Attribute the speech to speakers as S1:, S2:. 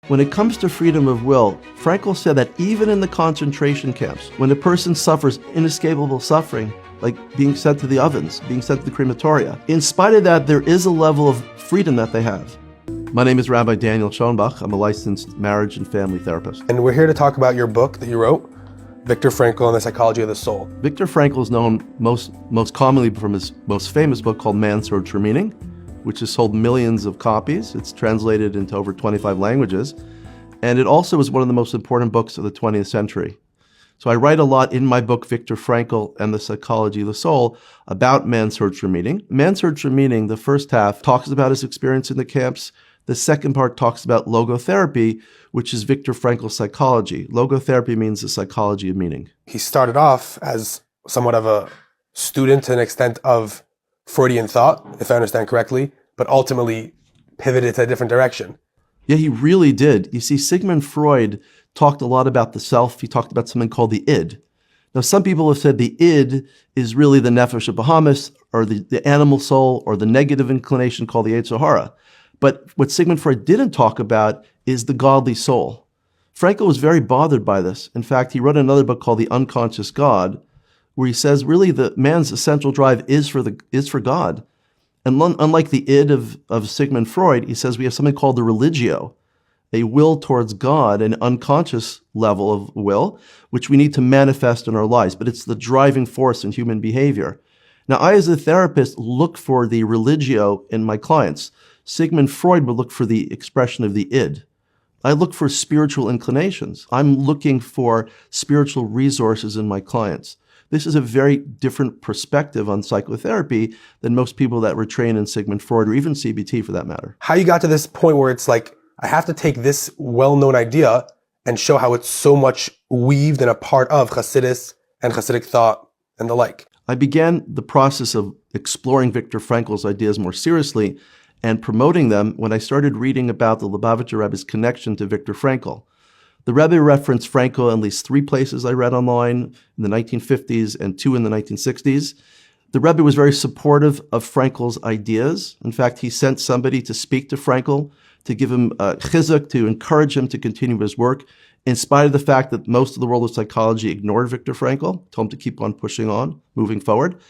S1: When it comes to freedom of will, Frankel said that even in the concentration camps, when a person suffers inescapable suffering, like being sent to the ovens, being sent to the crematoria, in spite of that, there is a level of freedom that they have. My name is Rabbi Daniel Schoenbach. I'm a licensed marriage and family therapist.
S2: And we're here to talk about your book that you wrote, Victor Frankel and the Psychology of the Soul.
S1: Victor Frankel is known most commonly from his most famous book called Man's Search for Meaning, which has sold millions of copies. It's translated into over 25 languages. And it also is one of the most important books of the 20th century. So I write a lot in my book, Victor Frankel and the Psychology of the Soul, about Man's Search for Meaning. Man's Search for Meaning, the first half, talks about his experience in the camps. The second part talks about logotherapy, which is Victor Frankel's psychology. Logotherapy means the psychology of meaning.
S2: He started off as somewhat of a student to an extent of Freudian thought, if I understand correctly, but ultimately pivoted to a different direction.
S1: Yeah, he really did. You see, Sigmund Freud talked a lot about the self. He talked about something called the id. Now, some people have said the id is really the nefesh Bahamis, or the animal soul, or the negative inclination called the Yetzer Hara. But what Sigmund Freud didn't talk about is the godly soul. Frankel was very bothered by this. In fact, he wrote another book called The Unconscious God, where he says really the man's essential drive is for God. And unlike the id of Sigmund Freud, he says we have something called the religio, a will towards God, an unconscious level of will, which we need to manifest in our lives. But it's the driving force in human behavior. Now, I, as a therapist, look for the religio in my clients. Sigmund Freud would look for the expression of the id. I look for spiritual inclinations. I'm looking for spiritual resources in my clients. This is a very different perspective on psychotherapy than most people that were trained in Sigmund Freud or even CBT for that matter.
S2: How you got to this point where it's like, I have to take this well-known idea and show how it's so much weaved and a part of Hasidus and Hasidic thought and the like.
S1: I began the process of exploring Victor Frankel's ideas more seriously and promoting them when I started reading about the Lubavitcher Rebbe's connection to Victor Frankel. The Rebbe referenced Frankel in at least 3 places I read online in the 1950s and 2 in the 1960s. The Rebbe was very supportive of Frankel's ideas. In fact, he sent somebody to speak to Frankel, to give him chizuk, to encourage him to continue his work, in spite of the fact that most of the world of psychology ignored Victor Frankel, told him to keep on pushing on, moving forward.